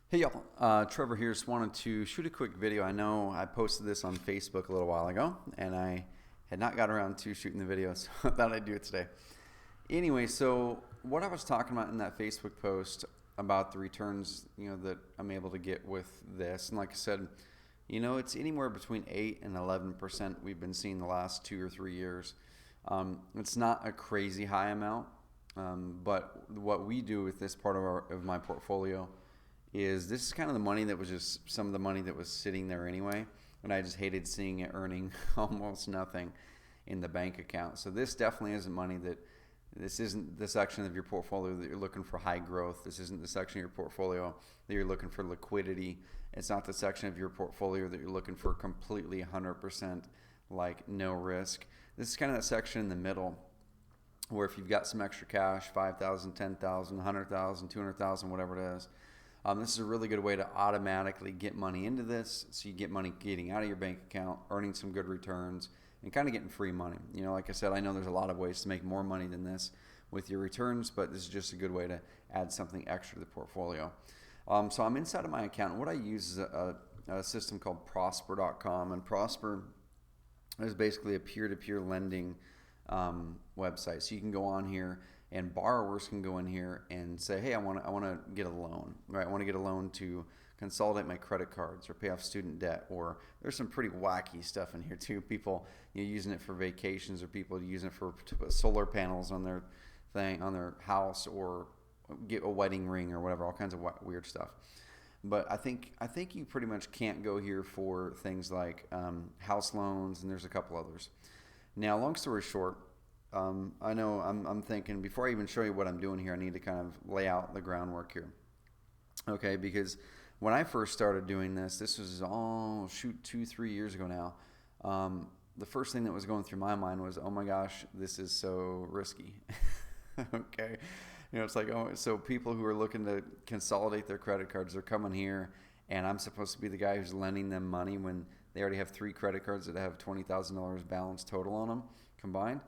Hey y'all, Trevor here. Just wanted to shoot a quick video. I know I posted this on Facebook a little while ago, and I had not got around to shooting the video, so I thought I'd do it today. Anyway, so what I was talking about in that Facebook post about the returns, that I'm able to get with this, and like I said, it's anywhere between 8 and 11% we've been seeing the last 2 or 3 years. It's not a crazy high amount, but what we do with this part of my portfolio is this is kind of the money that was just some of the money that was sitting there anyway, and I just hated seeing it earning almost nothing in the bank account. So this definitely isn't money that this isn't the section of your portfolio that you're looking for high growth. This isn't the section of your portfolio that you're looking for liquidity. It's not the section of your portfolio that you're looking for completely 100% like no risk. This is kind of that section in the middle where if you've got some extra cash, 5,000, 10,000, 100,000, 200,000, whatever it is, this is a really good way to automatically get money into this, so you get money getting out of your bank account, earning some good returns, and kind of getting free money. Like I said, I know there's a lot of ways to make more money than this with your returns, but this is just a good way to add something extra to the portfolio. So I'm inside of my account, and what I use is a system called Prosper.com, and Prosper is basically a peer-to-peer lending website. So you can go on here, and borrowers can go in here and say, hey, I want to get a loan, right? I want to get a loan to consolidate my credit cards or pay off student debt, or there's some pretty wacky stuff in here too. People using it for vacations, or people using it to put solar panels on their house, or get a wedding ring or whatever, all kinds of weird stuff. But I think you pretty much can't go here for things like house loans, and there's a couple others. Now, long story short, I know I'm thinking, before I even show you what I'm doing here, I need to kind of lay out the groundwork here. Okay, because when I first started doing this was 2-3 years ago now. The first thing that was going through my mind was, oh my gosh, this is so risky. Okay, it's like, oh, so people who are looking to consolidate their credit cards, they're coming here, and I'm supposed to be the guy who's lending them money when they already have 3 credit cards that have $20,000 balance total on them combined.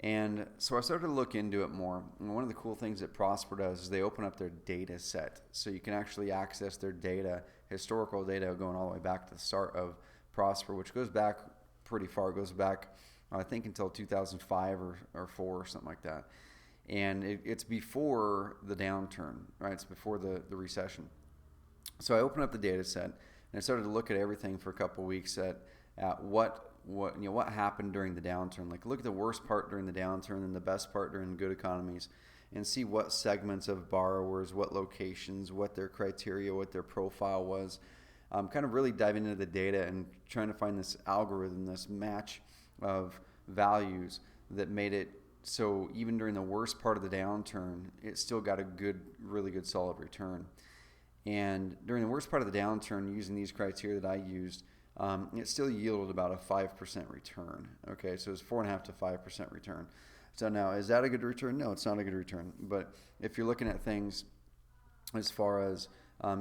And so I started to look into it more. And one of the cool things that Prosper does is they open up their data set. So you can actually access their data, historical data going all the way back to the start of Prosper, which goes back pretty far. It goes back, I think, until 2005 or 4 or something like that. And it's before the downturn, right? It's before the recession. So I opened up the data set, and I started to look at everything for a couple of weeks at what happened during the downturn. Like, look at the worst part during the downturn and the best part during good economies, and see what segments of borrowers, what locations, what their criteria, what their profile was. Kind of really diving into the data and trying to find this algorithm, this match of values that made it so even during the worst part of the downturn, it still got a really good solid return. And during the worst part of the downturn, using these criteria that I used, it still yielded about a 5% return. Okay, so it's 4.5 to 5% return. So now, is that a good return? No, it's not a good return. But if you're looking at things as far as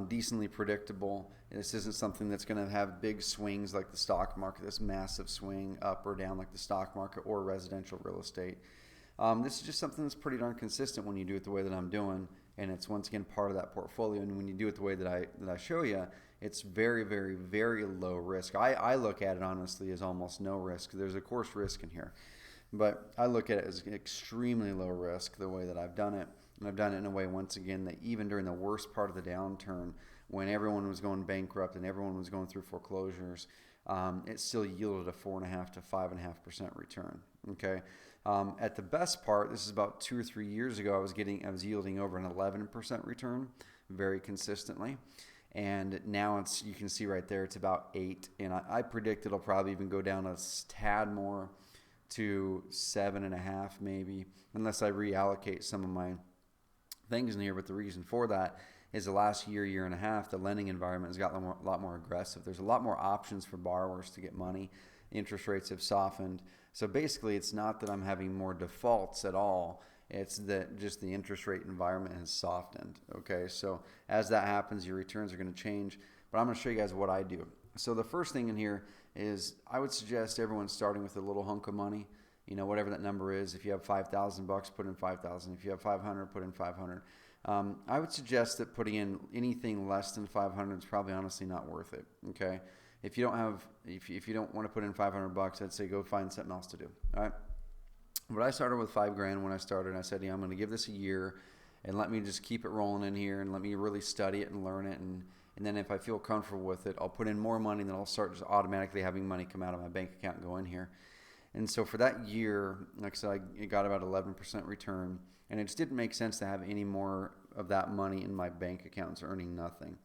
decently predictable, this isn't something that's going to have big swings like the stock market, this massive swing up or down like the stock market or residential real estate. This is just something that's pretty darn consistent when you do it the way that I'm doing, and it's once again part of that portfolio. And when you do it the way that I show you, it's very, very, very low risk. I look at it honestly as almost no risk. There's of course risk in here, but I look at it as extremely low risk the way that I've done it. And I've done it in a way, once again, that even during the worst part of the downturn, when everyone was going bankrupt and everyone was going through foreclosures, it still yielded a 4.5 to 5.5% return. Okay. At the best part, this is about 2 or 3 years ago, I was yielding over an 11% return very consistently. And now you can see right there, it's about 8. And I predict it'll probably even go down a tad more to 7.5 maybe, unless I reallocate some of my things in here. But the reason for that is the last year and a half, the lending environment has gotten a lot more aggressive. There's a lot more options for borrowers to get money. Interest rates have softened. So basically, it's not that I'm having more defaults at all. It's that just the interest rate environment has softened. Okay, so as that happens, your returns are going to change. But I'm going to show you guys what I do. So the first thing in here is I would suggest everyone starting with a little hunk of money. Whatever that number is. If you have $5,000, put in $5,000. If you have $500, put in $500. I would suggest that putting in anything less than 500 is probably honestly not worth it. Okay, if you don't have, if you don't want to put in 500 bucks, I'd say go find something else to do. All right. But I started with $5,000 when I started. And I said, yeah, I'm going to give this a year, and let me just keep it rolling in here, and let me really study it and learn it, and then if I feel comfortable with it, I'll put in more money, and then I'll start just automatically having money come out of my bank account and go in here. And so for that year, like I said, I got about 11% return, and it just didn't make sense to have any more of that money in my bank accounts earning nothing.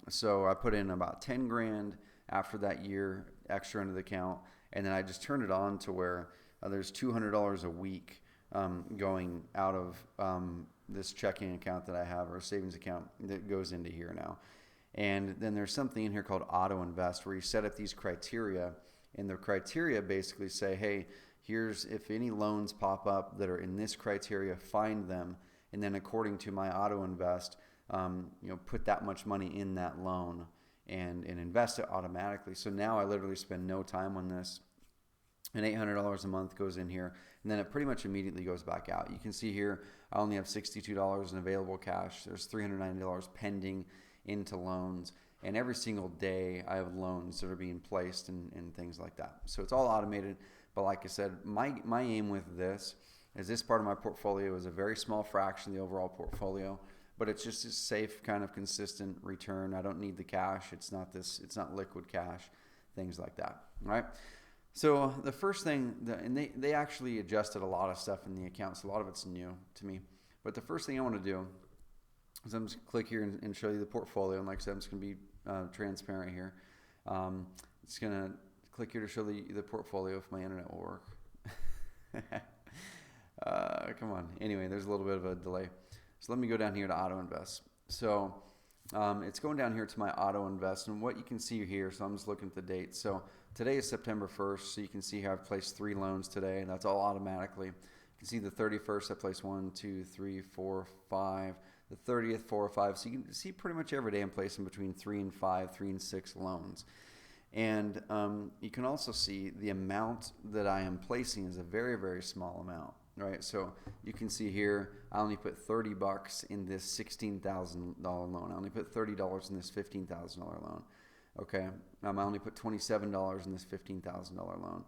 So I put in about 10 grand after that year extra into the account, and then I just turned it on to where there's $200 a week going out of this checking account that I have, or a savings account that goes into here now. And then there's something in here called auto invest, where you set up these criteria, and the criteria basically say, hey, here's, if any loans pop up that are in this criteria, find them, and then according to my auto invest, put that much money in that loan and invest it automatically. So now I literally spend no time on this, and $800 a month goes in here, and then it pretty much immediately goes back out. You can see here I only have $62 in available cash. There's $390 pending into loans, and every single day I have loans that are being placed and things like that. So it's all automated, but like I said, my aim with this is this part of my portfolio is a very small fraction of the overall portfolio, but it's just a safe, kind of consistent return. I don't need the cash. It's not liquid cash, things like that. All right. So the first thing, and they actually adjusted a lot of stuff in the account, so a lot of it's new to me. But the first thing I want to do is I'm just click here and show you the portfolio. And like I said, I'm just going to be transparent here. It's going to click here to show the portfolio if my internet will work. Come on. Anyway, there's a little bit of a delay. So let me go down here to auto invest. So it's going down here to my auto invest, and what you can see here, so I'm just looking at the date. So today is September 1st, so you can see how I've placed 3 loans today, and that's all automatically. You can see the 31st I placed 1, 2, 3, 4, 5. The 30th, 4 or 5. So you can see pretty much every day I'm placing between 3 and 5, 3 and 6 loans. And you can also see the amount that I am placing is a very, very small amount, right? So you can see here, I only put 30 bucks in this $16,000 loan. I only put $30 in this $15,000 loan. Okay, I only put $27 in this $15,000 loan.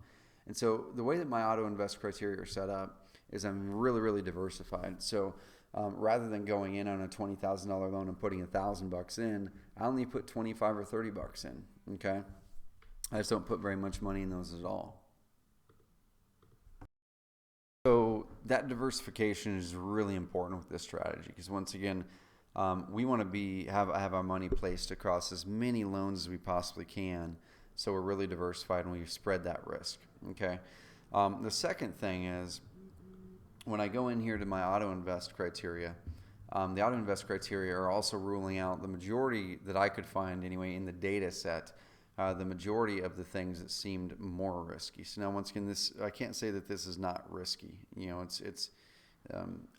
And so the way that my auto invest criteria are set up is I'm really, really diversified. So rather than going in on a $20,000 loan and putting $1,000 in, I only put 25 or 30 bucks in. Okay, I just don't put very much money in those at all. So that diversification is really important with this strategy, because once again, we want to have our money placed across as many loans as we possibly can, so we're really diversified and we spread that risk. Okay. The second thing is, when I go in here to my auto invest criteria, the auto invest criteria are also ruling out the majority that I could find anyway in the data set, the majority of the things that seemed more risky. So now once again, I can't say that this is not risky.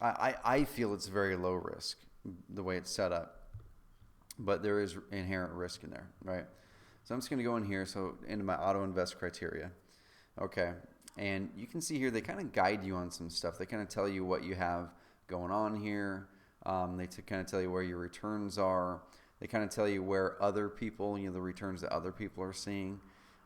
I feel it's very low risk the way it's set up, but there is inherent risk in there, right? So I'm just going to go in here, so into my auto invest criteria. Okay, and you can see here they kind of guide you on some stuff. They kind of tell you what you have going on here. They kind of tell you where your returns are. They kind of tell you where other people, the returns that other people are seeing.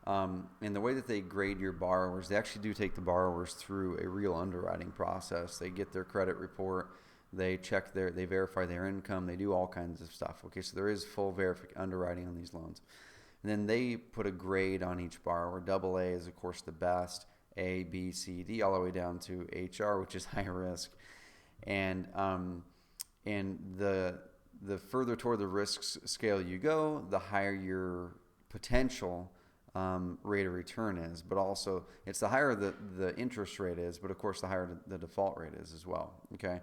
And the way that they grade your borrowers, they actually do take the borrowers through a real underwriting process. They get their credit report. They verify their income. They do all kinds of stuff. Okay, so there is full underwriting on these loans. And then they put a grade on each borrower. AA is, of course, the best. A, B, C, D, all the way down to HR, which is high risk. And the further toward the risk scale you go, the higher your potential rate of return is. But also, it's the higher the interest rate is, but of course, the higher the default rate is as well. Okay,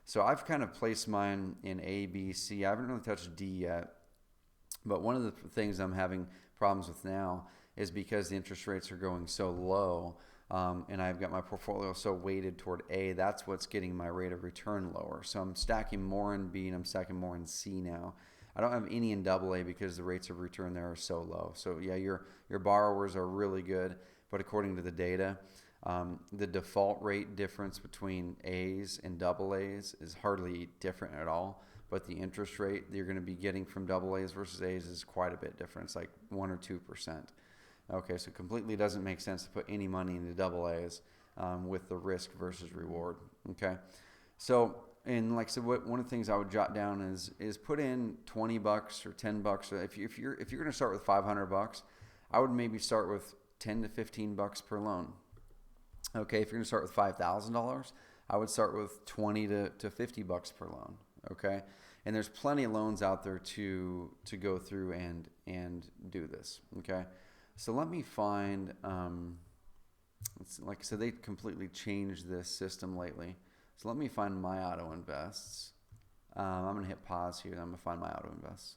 so I've kind of placed mine in A, B, C. I haven't really touched D yet. But one of the things I'm having problems with now is because the interest rates are going so low, and I've got my portfolio so weighted toward A, that's what's getting my rate of return lower. So I'm stacking more in B and I'm stacking more in C now. I don't have any in AA because the rates of return there are so low. So yeah, your borrowers are really good, but according to the data, The default rate difference between A's and double A's is hardly different at all, but the interest rate that you're going to be getting from double A's versus A's is quite a bit different. It's like 1 or 2%. Okay, so completely doesn't make sense to put any money into double A's with the risk versus reward. Okay, so and like I said, one of the things I would jot down is put in $20 or $10. If you're going to start with $500, I would maybe start with $10 to $15 per loan. Okay, if you're going to start with $5,000, I would start with $20 to $50 per loan. Okay, and there's plenty of loans out there to go through and do this. Okay, so let me find. Like I said, they completely changed this system lately. So let me find my auto invests. I'm gonna hit pause here. And I'm gonna find my auto invests.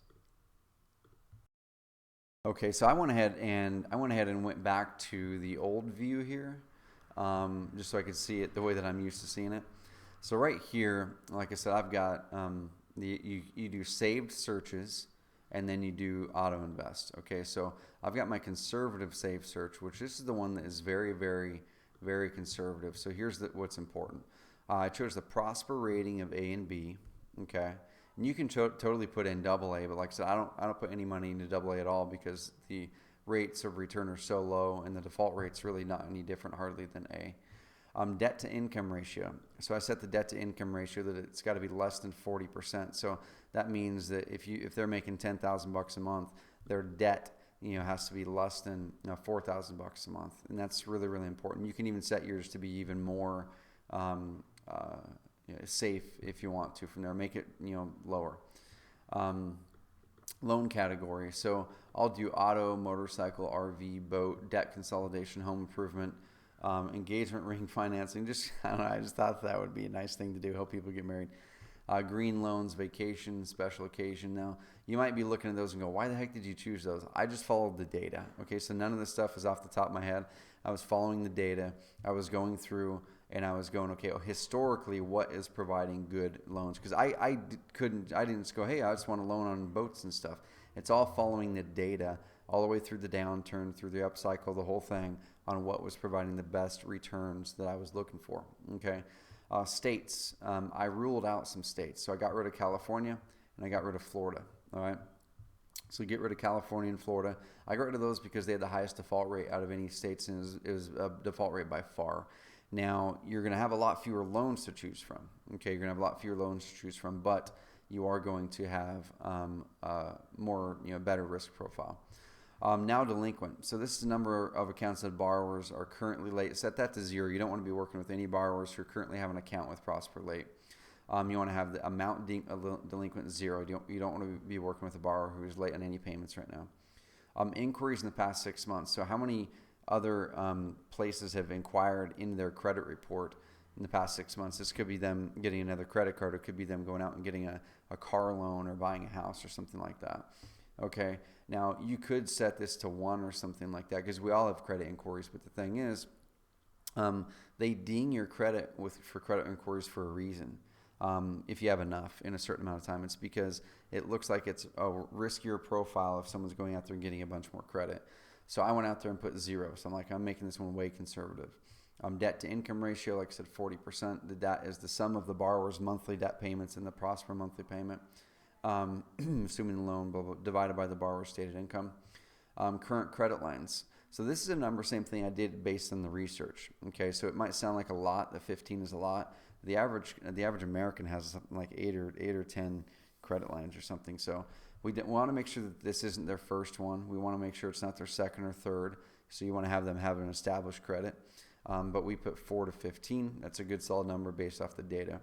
Okay, so I went ahead and went back to the old view here, just so I could see it the way that I'm used to seeing it. So right here, like I said, I've got you do saved searches, and then you do auto invest. Okay, so I've got my conservative saved search, which this is the one that is very, very, very conservative. So here's what's important. I chose the Prosper rating of A and B. Okay, and you can totally put in double A, but like I said, I don't put any money into double A at all because the rates of return are so low, and the default rate's really not any different hardly than A. Debt to income ratio. So I set the debt to income ratio that it's got to be less than 40%. So that means that if they're making $10,000 a month, their debt has to be less than $4,000 a month, and that's really, really important. You can even set yours to be even more safe if you want to from there. Make it lower. Loan category. So I'll do auto, motorcycle, RV, boat, debt consolidation, home improvement. Engagement ring financing. I don't know, I just thought that would be a nice thing to do, help people get married. Green loans, vacation, special occasion. Now, you might be looking at those and go, why the heck did you choose those? I just followed the data. Okay, so none of this stuff is off the top of my head. I was following the data. I was going through and I was going, okay, well, historically, what is providing good loans? Because I didn't just go, hey, I just want a loan on boats and stuff. It's all following the data all the way through the downturn, through the upcycle, the whole thing on what was providing the best returns that I was looking for. Okay, states. I ruled out some states, so I got rid of California and I got rid of Florida. All right, so get rid of California and Florida. I got rid of those because they had the highest default rate out of any states, and it was a default rate by far. Now you're going to have a lot fewer loans to choose from. Okay, you're going to have a lot fewer loans to choose from, but you are going to have more, better risk profile. Now delinquent. So this is the number of accounts that borrowers are currently late. Set that to 0. You don't want to be working with any borrowers who currently have an account with Prosper late. You want to have the amount delinquent 0. You don't want to be working with a borrower who is late on any payments right now. Inquiries in the past 6 months. So how many other places have inquired in their credit report in the past 6 months? This could be them getting another credit card. It could be them going out and getting a car loan or buying a house or something like that. Okay, now you could set this to 1 or something like that because we all have credit inquiries, but the thing is, they ding your credit for credit inquiries for a reason. If you have enough in a certain amount of time, it's because it looks like it's a riskier profile if someone's going out there and getting a bunch more credit. So I went out there and put 0. So I'm making this one way conservative. Debt to income ratio, like I said, 40%. The debt is the sum of the borrower's monthly debt payments and the Prosper monthly payment. Assuming the loan, blah, blah, divided by the borrower's stated income. Current credit lines. So this is a number, same thing I did based on the research. Okay, so it might sound like a lot. The 15 is a lot. The average American has something like 8 or 10 credit lines or something. So we want to make sure that this isn't their first one. We want to make sure it's not their second or third. So you want to have them have an established credit. But we put 4 to 15. That's a good solid number based off the data.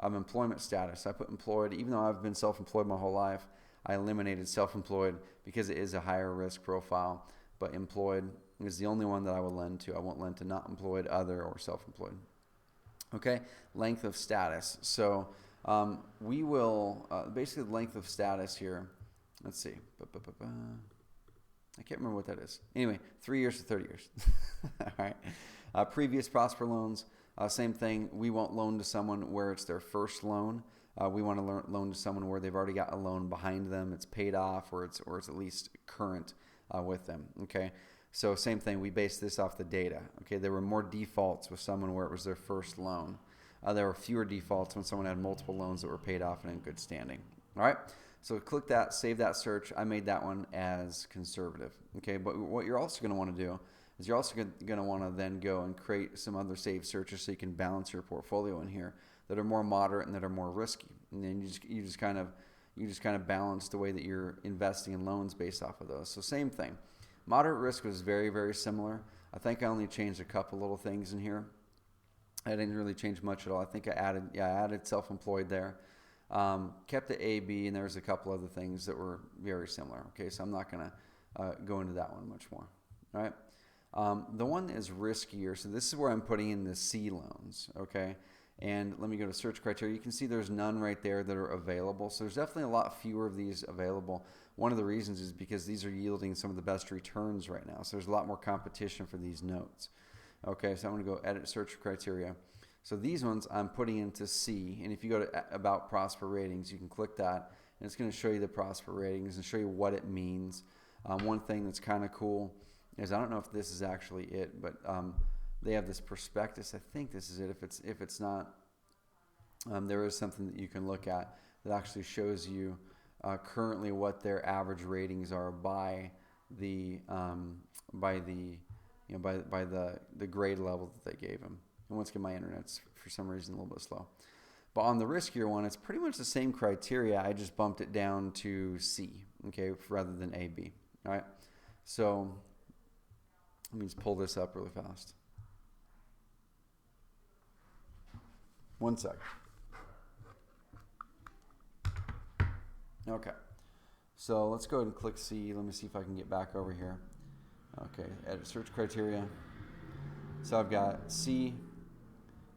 Employment status. I put employed, even though I've been self-employed my whole life. I eliminated self-employed because it is a higher risk profile. But employed is the only one that I will lend to. I won't lend to not employed, other, or self-employed. Okay, length of status. So we will, basically the length of status here, let's see. I can't remember what that is. Anyway, 3 years to 30 years. All right. Previous Prosper loans. Same thing, we won't loan to someone where it's their first loan. We want to loan to someone where they've already got a loan behind them, it's paid off, or it's at least current with them. Okay, So same thing, we based this off the data. Okay, there were more defaults with someone where it was their first loan. There were fewer defaults when someone had multiple loans that were paid off and in good standing. All right, so click that, save that search. I made that one as conservative. Okay, but what you're also going to want to do is you're also going to want to then go and create some other saved searches so you can balance your portfolio in here that are more moderate and that are more risky. And then you just kind of balance the way that you're investing in loans based off of those. So same thing. Moderate risk was very, very similar. I think I only changed a couple little things in here. I didn't really change much at all. I think I added self-employed there. Kept the A, B, and there was a couple other things that were very similar. Okay, so I'm not going to go into that one much more. All right. The one that is riskier, so this is where I'm putting in the C loans. Okay, and let me go to search criteria. You can see there's none right there that are available. So there's definitely a lot fewer of these available. One of the reasons is because these are yielding some of the best returns right now. So there's a lot more competition for these notes. Okay, so I'm going to go edit search criteria. So these ones I'm putting into C, and if you go to about Prosper Ratings, you can click that, and it's going to show you the Prosper Ratings and show you what it means. One thing that's kind of cool is, I don't know if this is actually it, but they have this prospectus. I think this is it. If it's not, there is something that you can look at that actually shows you currently what their average ratings are by the grade level that they gave them. And once again, my internet's for some reason a little bit slow. But on the riskier one, it's pretty much the same criteria. I just bumped it down to C, okay, rather than A, B. All right. So let me just pull this up really fast. One sec. Okay. So let's go ahead and click C. Let me see if I can get back over here. Okay, edit search criteria. So I've got C,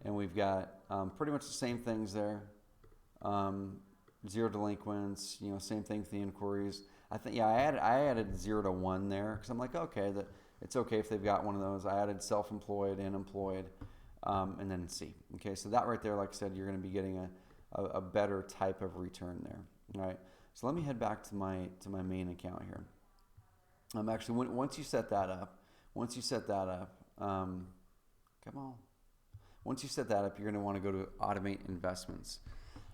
and we've got pretty much the same things there. Zero delinquents, same thing with the inquiries. I think, I added 0 to 1 there because I'm like, okay, it's okay if they've got one of those. I added self-employed and employed, and then C. Okay, so that right there, like I said, you're going to be getting a better type of return there. All right, so let me head back to my main account here. Actually, once you set that up, once you set that up, you're going to want to go to Automate Investments.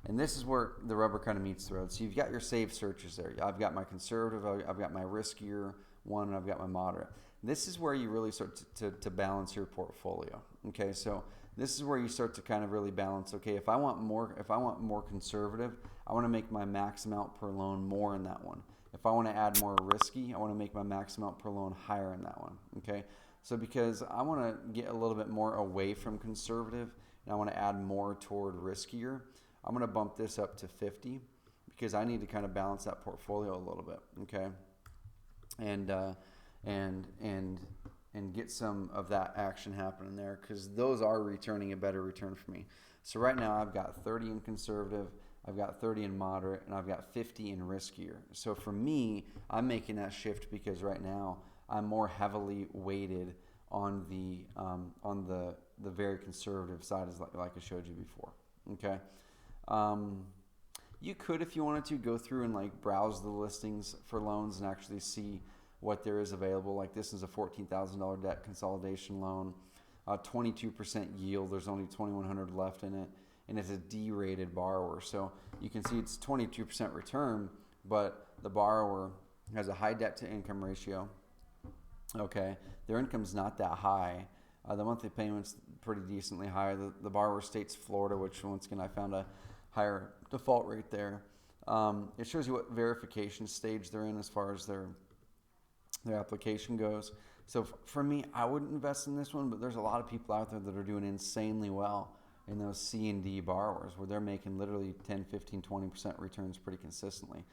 And this is where the rubber kind of meets the road. So you've got your saved searches there. I've got my conservative, I've got my riskier one, and I've got my moderate. This is where you really start to balance your portfolio. Okay, so this is where you start to kind of really balance. Okay, if I want more conservative, I want to make my max amount per loan more in that one. If I want to add more risky, I want to make my max amount per loan higher in that one. Okay, so because I want to get a little bit more away from conservative and I want to add more toward riskier, I'm going to bump this up to 50 because I need to kind of balance that portfolio a little bit. Okay, and get some of that action happening there because those are returning a better return for me. So right now I've got 30 in conservative, I've got 30 in moderate, and I've got 50 in riskier. So for me, I'm making that shift because right now I'm more heavily weighted on the very conservative side, as like I showed you before. Okay, you could, if you wanted to, go through and like browse the listings for loans and actually see what there is available. Like this is a $14,000 debt consolidation loan, 22% yield. There's only $2,100 left in it, and it's a D-rated borrower. So you can see it's 22% return, but the borrower has a high debt-to-income ratio. Okay, their income's not that high. The monthly payment's pretty decently high. The borrower state's Florida, which once again I found a higher default rate there. It shows you what verification stage they're in as far as their application goes. So for me, I wouldn't invest in this one, but there's a lot of people out there that are doing insanely well in those C and D borrowers where they're making literally 10, 15, 20% returns pretty consistently.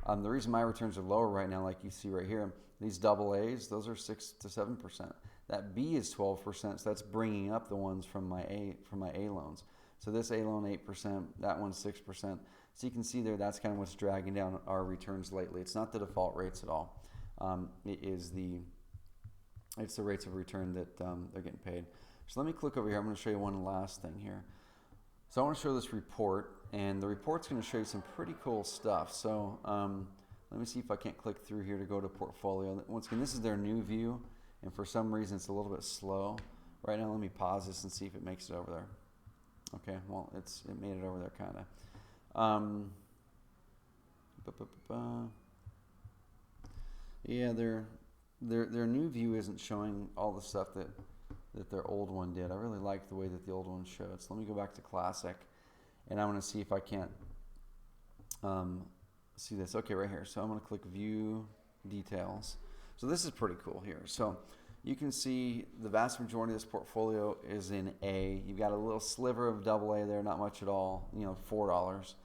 The reason my returns are lower right now, like you see right here, these double A's, those are 6 to 7%. That B is 12%, so that's bringing up the ones from my A loans. So this A loan 8%, that one's 6%. So you can see there, that's kind of what's dragging down our returns lately. It's not the default rates at all. It's the rates of return that they're getting paid. So let me click over here. I'm going to show you one last thing here. So I want to show this report, and the report's going to show you some pretty cool stuff. So let me see if I can't click through here to go to portfolio. Once again, this is their new view, and for some reason it's a little bit slow right now. Let me pause this and see if it makes it over there. Okay, well, it made it over there kind of. Yeah, their new view isn't showing all the stuff that their old one did. I really like the way that the old one showed. So let me go back to Classic, and I want to see if I can't see this. Okay, right here. So I'm going to click View Details. So this is pretty cool here. So you can see the vast majority of this portfolio is in A. You've got a little sliver of AA there, not much at all. You know, $4.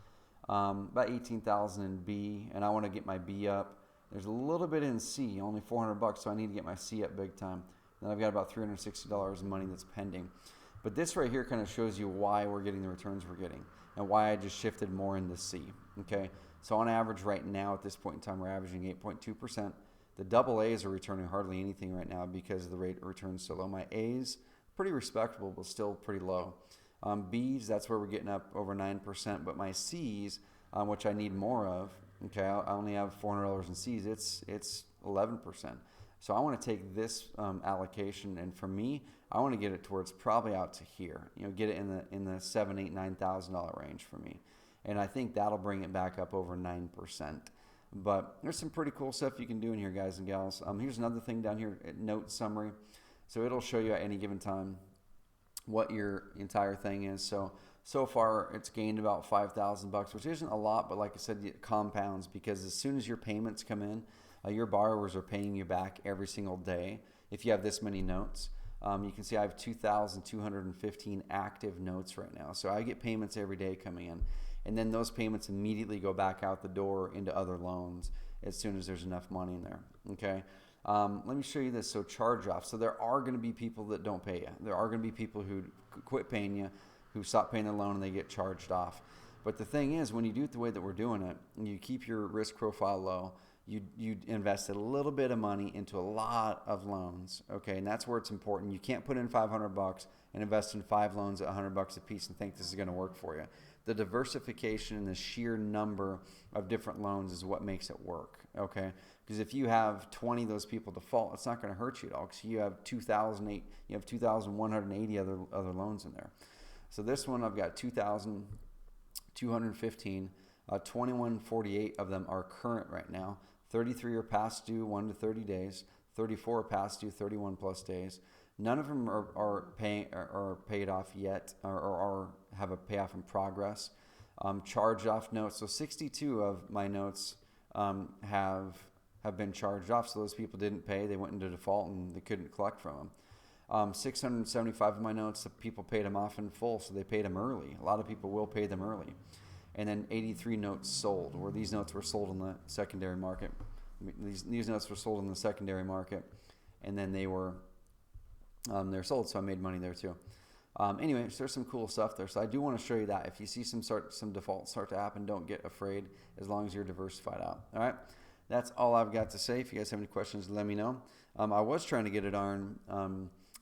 About 18,000 in B, and I want to get my B up. There's a little bit in C, only $400, so I need to get my C up big time. Then I've got about $360 in money that's pending. But this right here kind of shows you why we're getting the returns we're getting and why I just shifted more into C. Okay, so on average right now at this point in time, we're averaging 8.2%. The AA's are returning hardly anything right now because the rate of return is so low. My A's, pretty respectable, but still pretty low. B's, that's where we're getting up over 9%, but my C's, which I need more of, okay, I only have $400 in C's, it's 11%. So I want to take this allocation, and for me, I want to get it towards probably out to here. You know, get it in the $7,000, $8,000, $9,000 range for me, and I think that'll bring it back up over 9%. But there's some pretty cool stuff you can do in here, guys and gals. Here's another thing down here, note summary. So it'll show you at any given time what your entire thing is. So far it's gained about $5,000, which isn't a lot, but like I said, it compounds because as soon as your payments come in, your borrowers are paying you back every single day. If you have this many notes, you can see I have 2,215 active notes right now. So I get payments every day coming in, and then those payments immediately go back out the door into other loans as soon as there's enough money in there. Okay. Let me show you this. So charge-off. So there are going to be people that don't pay you. There are going to be people who quit paying you, who stop paying their loan, and they get charged off. But the thing is, when you do it the way that we're doing it, and you keep your risk profile low, you invest a little bit of money into a lot of loans. Okay, and that's where it's important. You can't put in $500 and invest in 5 loans at $100 a piece and think this is going to work for you. The diversification and the sheer number of different loans is what makes it work. Okay. Because if you have 20 of those people default, it's not going to hurt you at all because you have 2,180 other loans in there. So this one, I've got 2,215, 2148 of them are current right now. 33 are past due 1 to 30 days. 34 are past due 31 plus days. None of them are paid off yet or have a payoff in progress. Charged off notes. So 62 of my notes have been charged off. So those people didn't pay. They went into default and they couldn't collect from them. 675 of my notes, the people paid them off in full, so they paid them early. A lot of people will pay them early. And then 83 notes sold, where these notes were sold in the secondary market. These notes were sold in the secondary market, and then they're sold, so I made money there too. Anyway, so there's some cool stuff there. So I do want to show you that. If you see some defaults start to happen, don't get afraid as long as you're diversified out. All right? That's all I've got to say. If you guys have any questions, let me know. I was trying to get a darn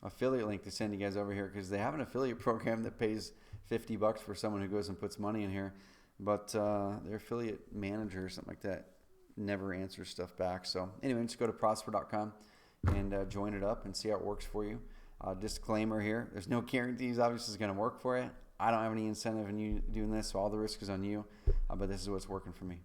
affiliate link to send you guys over here because they have an affiliate program that pays $50 for someone who goes and puts money in here. But their affiliate manager or something like that never answers stuff back. So anyway, just go to prosper.com and join it up and see how it works for you. Disclaimer here, there's no guarantees obviously it's going to work for you. I don't have any incentive in you doing this, so all the risk is on you. But this is what's working for me.